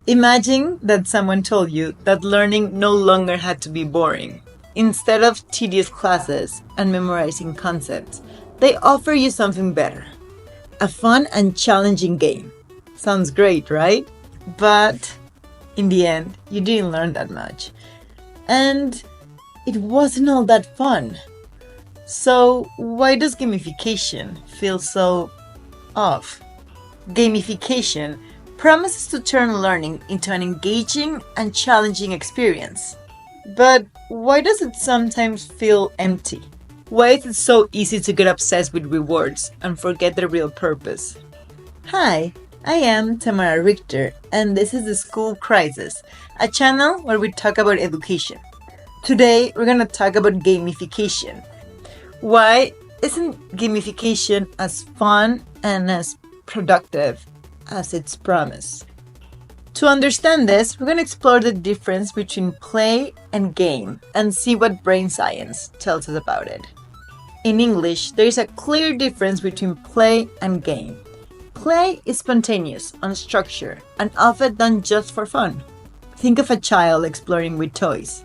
Imagine that someone told you that learning no longer had to be boring. Instead of tedious classes and memorizing concepts, they offer you something better. A fun and challenging game. Sounds great, right? But in the end, you didn't learn that much. And it wasn't all that fun. So why does gamification feel so off? Gamification promises to turn learning into an engaging and challenging experience. But why does it sometimes feel empty? Why is it so easy to get obsessed with rewards and forget the real purpose? Hi, I am Tamara Richter, and this is The School Crisis, a channel where we talk about education. Today, we're going to talk about gamification. Why isn't gamification as fun and as productive as its promise? To understand this, we're going to explore the difference between play and game and see what brain science tells us about it. In English, there is a clear difference between play and game. Play is spontaneous, unstructured, and often done just for fun. Think of a child exploring with toys.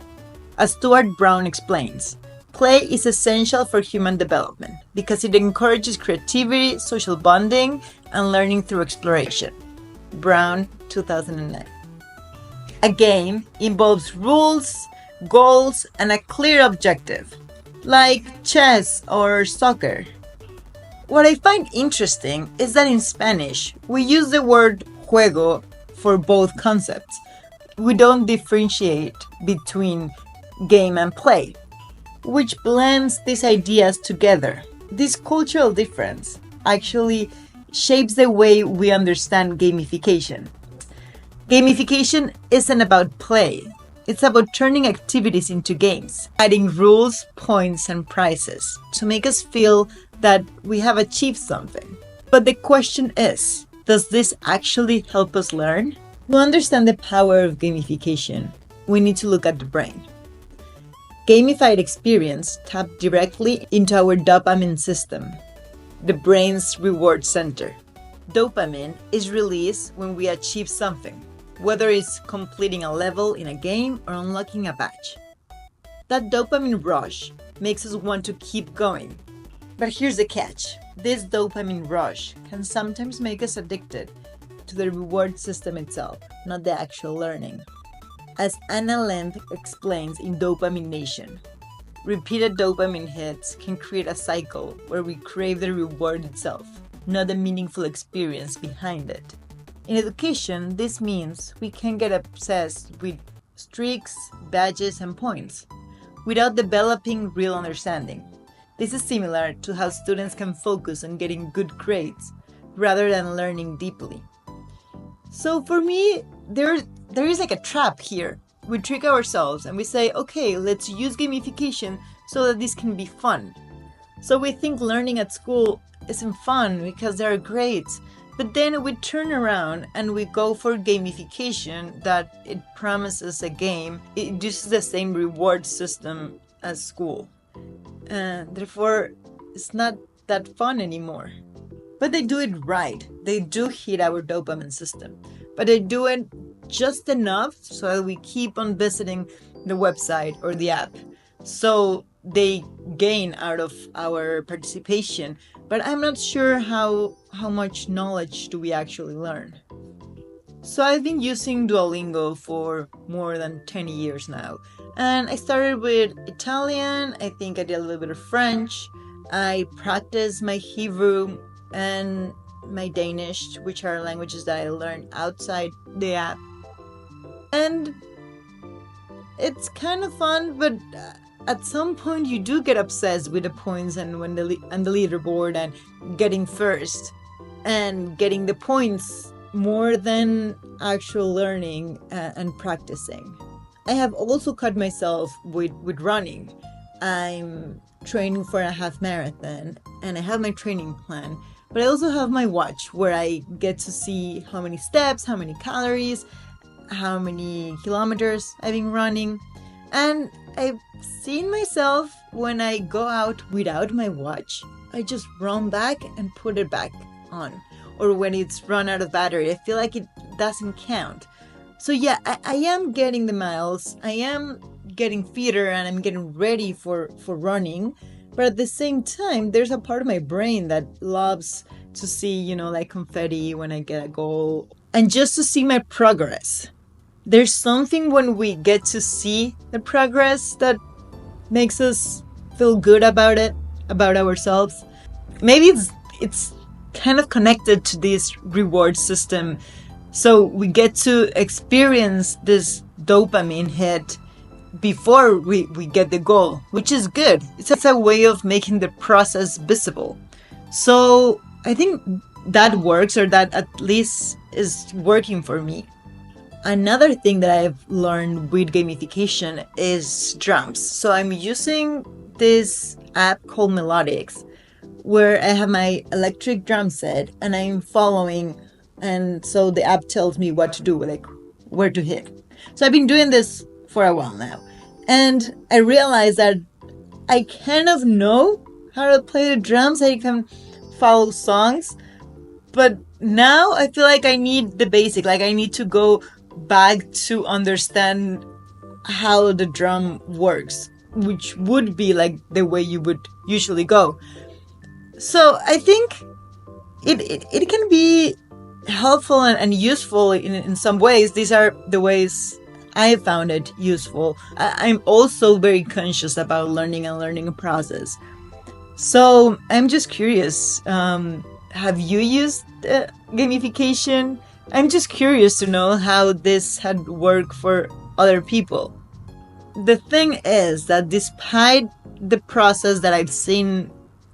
As Stuart Brown explains, play is essential for human development because it encourages creativity, social bonding, and learning through exploration. Brown, 2009. A game involves rules, goals, and a clear objective, like chess or soccer. What I find interesting is that in Spanish, we use the word juego for both concepts. We don't differentiate between game and play, which blends these ideas together. This cultural difference actually shapes the way we understand gamification. Gamification isn't about play. It's about turning activities into games, adding rules, points, and prizes to make us feel that we have achieved something. But the question is, does this actually help us learn? To understand the power of gamification, we need to look at the brain. Gamified experience tap directly into our dopamine system, the brain's reward center. Dopamine is released when we achieve something, whether it's completing a level in a game or unlocking a badge. That dopamine rush makes us want to keep going. But here's the catch. This dopamine rush can sometimes make us addicted to the reward system itself, not the actual learning. As Anna Lemp explains in Dopamine Nation, repeated dopamine hits can create a cycle where we crave the reward itself, not the meaningful experience behind it. In education, this means we can get obsessed with streaks, badges, and points without developing real understanding. This is similar to how students can focus on getting good grades rather than learning deeply. So for me, there is like a trap here. We trick ourselves and we say, okay, let's use gamification so that this can be fun. So we think learning at school isn't fun because there are grades. But then we turn around and we go for gamification that it promises a game. It uses the same reward system as school. Therefore, it's not that fun anymore. But they do it right. They do hit our dopamine system. But they do it just enough so that we keep on visiting the website or the app. So they gain out of our participation. But I'm not sure how much knowledge do we actually learn. So I've been using Duolingo for more than 10 years now. And I started with Italian, I think I did a little bit of French. I practiced my Hebrew and my Danish, which are languages that I learned outside the app. And it's kind of fun, but at some point you do get obsessed with the points and the leaderboard and getting first and getting the points more than actual learning and practicing. I have also caught myself with running. I'm training for a half marathon and I have my training plan, but I also have my watch where I get to see how many steps, how many calories, how many kilometers I've been running. And I've seen myself when I go out without my watch, I just run back and put it back on. Or when it's run out of battery, I feel like it doesn't count. So yeah, I am getting the miles, I am getting fitter, and I'm getting ready for running. But at the same time, there's a part of my brain that loves to see, like confetti when I get a goal, and just to see my progress. There's something when we get to see the progress that makes us feel good about it, about ourselves. Maybe it's kind of connected to this reward system. So we get to experience this dopamine hit before we get the goal, which is good. It's a way of making the process visible. So I think that works, or that at least is working for me. Another thing that I've learned with gamification is drums. So I'm using this app called Melodics, where I have my electric drum set and I'm following, and so the app tells me what to do, like where to hit. So I've been doing this for a while now, and I realized that I kind of know how to play the drums. I can follow songs, but now I feel like I need the basic, like I need to go back to understand how the drum works, which would be like the way you would usually go. So I think it can be helpful and useful in some ways. These are the ways I found it useful. I'm also very conscious about learning and learning process. So I'm just curious, have you used gamification? I'm just curious to know how this had worked for other people. The thing is that despite the process that I've seen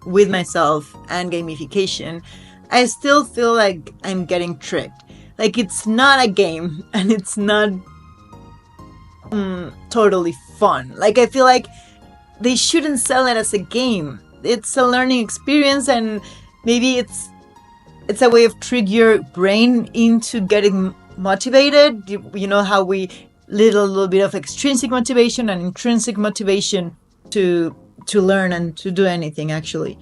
with myself and gamification, I still feel like I'm getting tricked. Like it's not a game and it's not totally fun. Like I feel like they shouldn't sell it as a game. It's a learning experience, and maybe it's a way of trick your brain into getting motivated. You know how we need a little bit of extrinsic motivation and intrinsic motivation to learn and to do anything, actually.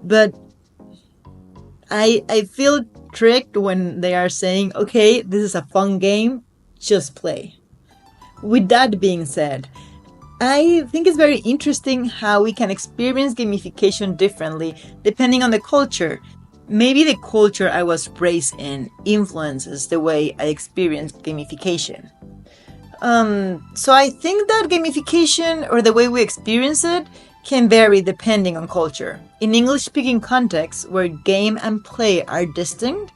But I feel tricked when they are saying, okay, this is a fun game, just play. With that being said, I think it's very interesting how we can experience gamification differently depending on the culture. Maybe the culture I was raised in influences the way I experience gamification. So I think that gamification, or the way we experience it, can vary depending on culture. In English-speaking contexts where game and play are distinct,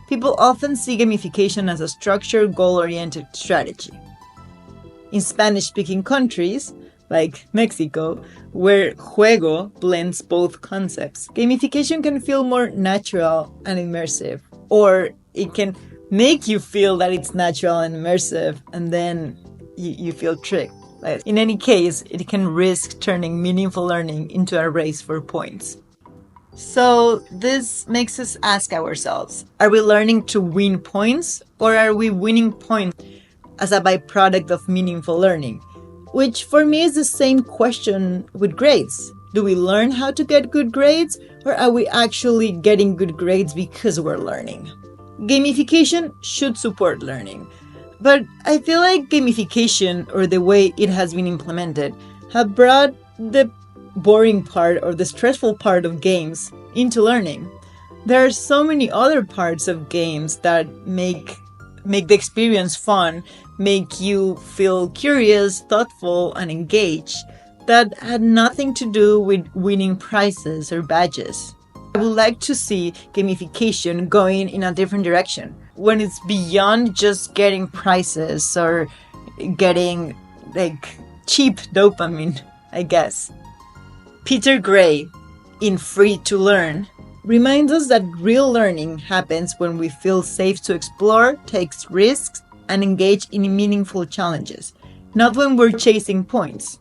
people often see gamification as a structured, goal-oriented strategy. In Spanish-speaking countries, like Mexico, where juego blends both concepts, gamification can feel more natural and immersive, or it can make you feel that it's natural and immersive, and then you feel tricked. Like, in any case, it can risk turning meaningful learning into a race for points. So this makes us ask ourselves, are we learning to win points, or are we winning points as a byproduct of meaningful learning? Which for me is the same question with grades. Do we learn how to get good grades, or are we actually getting good grades because we're learning? Gamification should support learning, but I feel like gamification, or the way it has been implemented, have brought the boring part or the stressful part of games into learning. There are so many other parts of games that make the experience fun, make you feel curious, thoughtful, and engaged, that had nothing to do with winning prizes or badges. I would like to see gamification going in a different direction, when it's beyond just getting prizes or getting like cheap dopamine, I guess. Peter Gray, in Free to Learn, reminds us that real learning happens when we feel safe to explore, take risks, and engage in meaningful challenges, not when we're chasing points.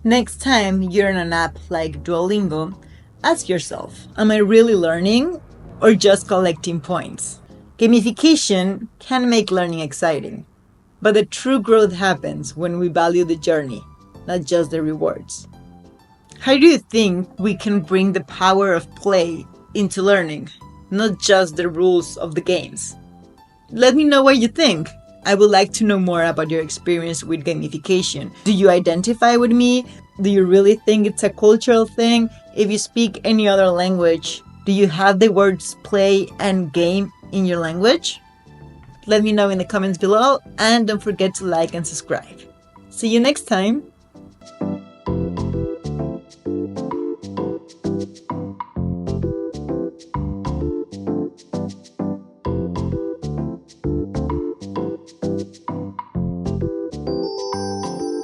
Next time you're in an app like Duolingo, ask yourself, am I really learning or just collecting points? Gamification can make learning exciting, But the true growth happens when we value the journey, not just the rewards. How do you think we can bring the power of play into learning, not just the rules of the games? Let me know what you think. I would like to know more about your experience with gamification. Do you identify with me? Do you really think it's a cultural thing? If you speak any other language, do you have the words play and game in your language? Let me know in the comments below, and don't forget to like and subscribe. See you next time!